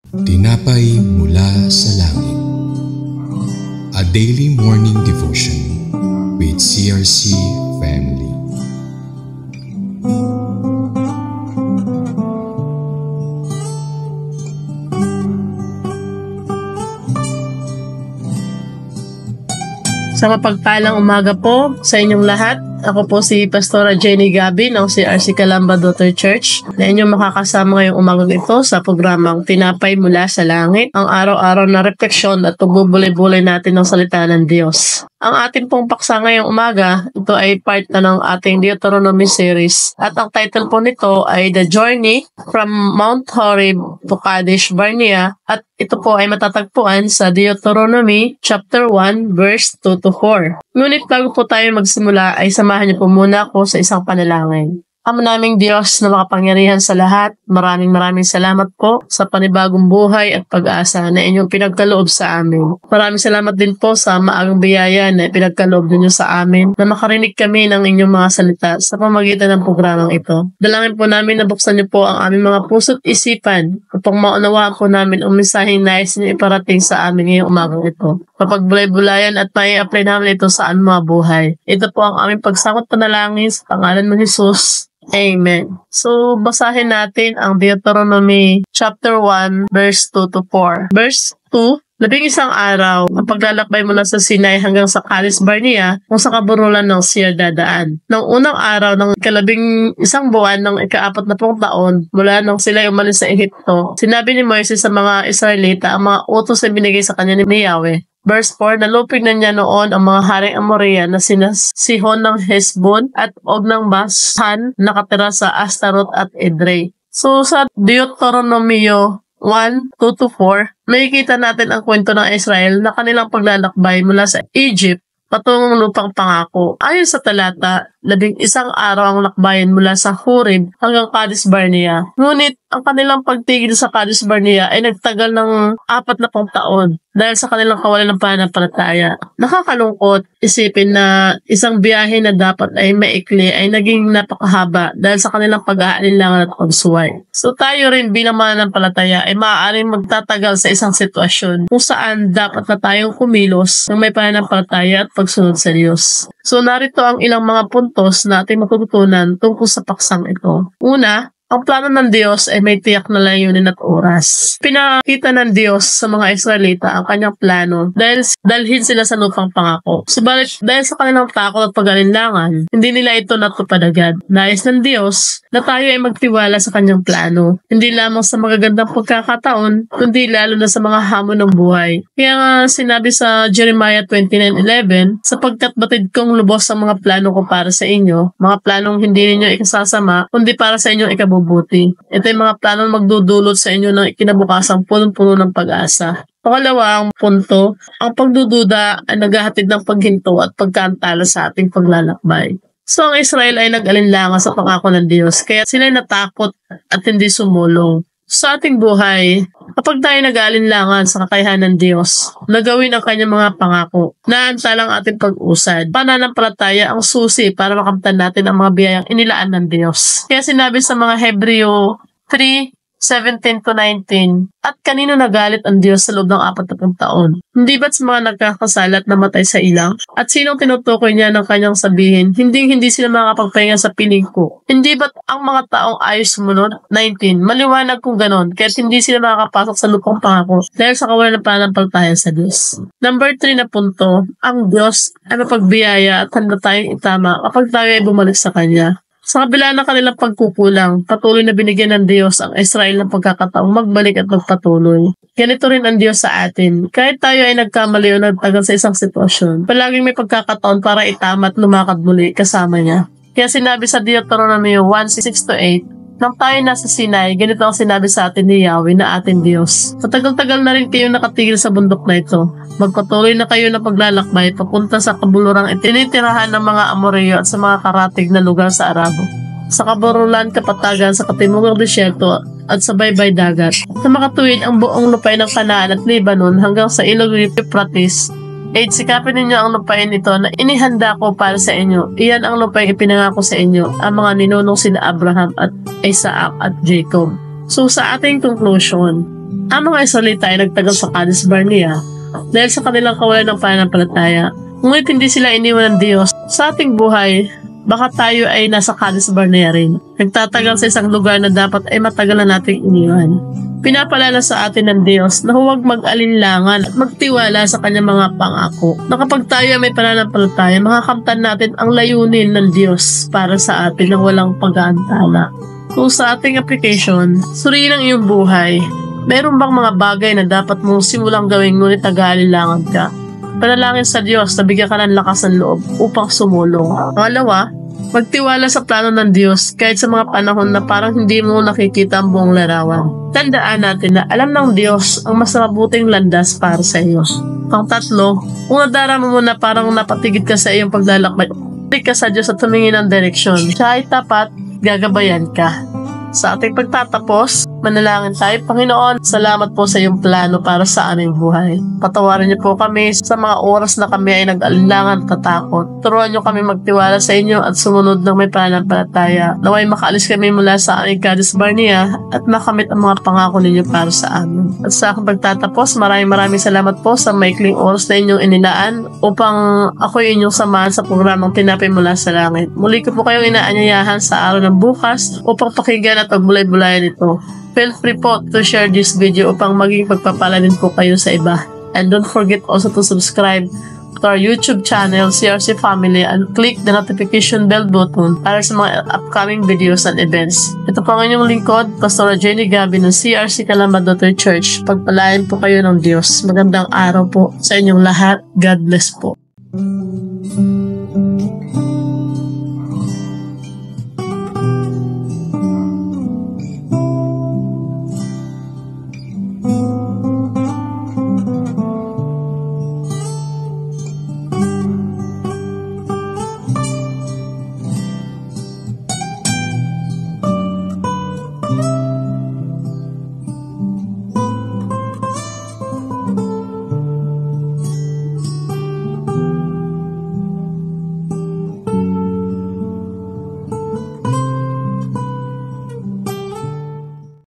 Tinapay mula sa langit. A daily morning devotion with CRC Family. Sa mapagpalang umaga po sa inyong lahat. Ako po si Pastora Jenny Gabi ng CRC Calamba Daughter Church na inyong makakasama ngayong umagang ito sa programang Tinapay Mula sa Langit, ang araw-araw na refleksyon at pagbubulay-bulay natin ng salita ng Diyos. Ang ating pong paksa ngayong umaga, ito ay part na ng ating Deuteronomy series at ang title po nito ay The Journey from Mount Horeb to Kadesh Barnea at ito po ay matatagpuan sa Deuteronomy chapter 1 verse 2 to 4. Ngunit bago po tayo magsimula ay samahan niyo po muna ako sa isang panalangin. Ama naming Diyos na makapangyarihan sa lahat, maraming salamat po sa panibagong buhay at pag-asa na inyong pinagkaloob sa amin. Maraming salamat din po sa maagang biyaya na pinagkaloob ninyo sa amin na makarinig kami ng inyong mga salita sa pamamagitan ng programang ito. Dalangin po namin na buksan niyo po ang aming mga puso't isipan upang maunawaan po namin ang mensaheng nais niyo iparating sa amin ngayong umagang ito. Papagbulay-bulayan at mai-apply namin ito sa aming mga buhay. Ito po ang aming pagsangkot panalangin sa pangalan ng Jesus. Amen. So, basahin natin ang Deuteronomy chapter 1, verse 2 to 4. Verse 2, 11 araw ang paglalakbay mula sa Sinai hanggang sa Kadesh Barnea kung sa kaburulan ng Seir dadaan. Nang unang araw ng 11 buwan ng ika-40 taon mula nang sila umalis sa Ehipto, sinabi ni Moises sa mga Israelita ang mga utos na binigay sa kanya ni Yahweh. Verse 4, nalupig na niya noon ang mga haring Amorea na sina Sihon ng Hesbon at Og ng Bashan nakatira sa Astaroth at Edrei. So sa Deuteronomy 1, 2 to 4, makikita natin ang kwento ng Israel na kanilang paglalakbay mula sa Egypt patungong lupang pangako. Ayon sa talata, 11 araw ang lakbayan mula sa Horeb hanggang Kadesh Barnea. Ngunit ang kanilang pagtigil sa Kadesh Barnea ay nagtagal ng 40 taon dahil sa kanilang kawalan ng pananampalataya. Nakakalungkot isipin na isang biyahe na dapat ay maikli ay naging napakahaba dahil sa kanilang pag-aalinlangan at pagsuway. So tayo rin bilang mananampalataya ay maaaring magtatagal sa isang sitwasyon kung saan dapat na tayong kumilos ng may pananampalataya at pagsunod sa Diyos. So narito ang ilang mga puntos na ating matututunan tungkol sa paksang ito. Una, ang plano ng Diyos ay may tiyak na layunin at oras. Pinakita ng Diyos sa mga Israelita ang kanyang plano dahil dalhin sila sa lupang pangako. Subalit dahil sa kanilang takot at pag-alinlangan, hindi nila ito natupad agad. Nais ng Diyos na tayo ay magtiwala sa kanyang plano. Hindi lamang sa magagandang pagkakataon, kundi lalo na sa mga hamon ng buhay. Kaya nga sinabi sa Jeremiah 29:11, sapagkat batid kong lubos ang mga plano ko para sa inyo, mga planong hindi ninyo ikasasama, kundi para sa inyong ikabubuti. Ito ay mga planong magdudulot sa inyo ng kinabukasang punong-puno ng pag-asa. Pangalawa, ang punto, ang pagdududa ay naghahatid ng paghinto at pagkaantala sa ating paglalakbay. So ang Israel ay nag-alinlangan sa pangako ng Diyos, kaya sila ay natakot at hindi sumulong. Sa ating buhay, kapag tayo nag-aalinlangan sa kakayahan ng Diyos, nagawin ang kanyang mga pangako, naantalang ating pag-usad, pananampalataya ang susi para makamtan natin ang mga biyayang inilaan ng Diyos. Kaya sinabi sa mga Hebreo 3:17-19, at kanino nagalit ang Diyos sa loob ng 40 taon? Hindi ba't sa mga nagkakasala at namatay sa ilang? At sinong tinutukoy niya ng kanyang sabihin, hindi sila makakapagpahinga sa piling ko? Hindi ba't ang mga taong ayos sumunod? 19, maliwanag kung ganon, kaya't hindi sila makakapasok sa lupang pangako dahil sa kawalan ng pananampalataya sa Diyos. Number 3 na punto, ang Diyos ay mapagbiyaya at handa tayong itama kapag tayo ay bumalik sa Kanya. Sa kabila ng kanilang pagkukulang, patuloy na binigyan ng Diyos ang Israel ng pagkakataong magbalik at magpatuloy. Ganito rin ang Diyos sa atin. Kahit tayo ay nagkamali o nagtagal sa isang sitwasyon, palaging may pagkakataon para itama at lumakad muli kasama niya. Kaya sinabi sa Deuteronomy 1:6-8, nang tayo nasa Sinai, ganito ang sinabi sa atin ni Yahweh na ating Diyos. Matagal-tagal na rin kayong nakatigil sa bundok na ito. Magpatuloy na kayo na paglalakbay papunta sa kabulurang itinitirahan ng mga Amoreo at sa mga karatig na lugar sa Arabo. Sa kaburulan, kapatagan, sa katimugang disyerto at sa baybay dagat. Sa makatuwid ang buong lupain ng Kanaan at Lebanon hanggang sa ilog Euphrates. 8. Sikapin ninyo ang lupain ito na inihanda ko para sa inyo. Iyan ang lupain ipinangako sa inyo, ang mga ninunong sina Abraham at Isaac at Jacob. So sa ating conclusion, Ang mga Israelita ay nagtagal sa Kadesh Barnea dahil sa kanilang kawalan ng pananampalataya. Ngunit hindi sila iniwan ng Diyos. Sa ating buhay, baka tayo ay nasa Kadesh Barnea rin. Nagtatagal sa isang lugar na dapat ay matagal na nating iniwan. Pinapalala sa atin ng Diyos na huwag mag-alinlangan at magtiwala sa kanyang mga pangako. Na kapag tayo may pananampalataya, makakamtan natin ang layunin ng Diyos para sa atin ng walang pag-aantala. So sa ating application, suriin ang iyong buhay. Meron bang mga bagay na dapat mong simulang gawin ngunit nag-aalilangan ka? Panalangin sa Diyos na bigyan ka ng lakas ng loob upang sumulong. Pangalawa, magtiwala sa plano ng Diyos kahit sa mga panahon na parang hindi mo nakikita ang buong larawan. Tandaan natin na alam ng Diyos ang mas mabuting landas para sa iyo. Pang-tatlo, kung nadarama mo na parang napatigid ka sa iyong paglalakbay, balik ka sa Diyos at tumingin ng direksyon. Siya ay tapat, gagabayan ka. Sa ating pagtatapos, manalangin tayo. Panginoon, salamat po sa iyong plano para sa aming buhay. Patawarin niyo po kami sa mga oras na kami ay nag-alinlangan at tatakot. Turuan niyo kami magtiwala sa inyo at sumunod ng may pananampalataya. Naway makaalis kami mula sa aming Kadesh Barnea at makamit ang mga pangako ninyo para sa amin. At sa aking pagtatapos, maraming salamat po sa maikling oras na inyong inilaan upang ako'y inyong samahan sa programang Tinapay Mula sa Langit. Muli ko po kayong inaanyayahan sa araw ng bukas upang pakinggan at pagbulay-bulayan ito. Feel free po to share this video upang maging pagpapala din po kayo sa iba. And don't forget also to subscribe to our YouTube channel, CRC Family, and click the notification bell button para sa mga upcoming videos and events. Ito po ang inyong lingkod, Pastora Jenny Gabi ng CRC Calamba Daughter Church. Pagpalain po kayo ng Diyos. Magandang araw po sa inyong lahat. God bless po.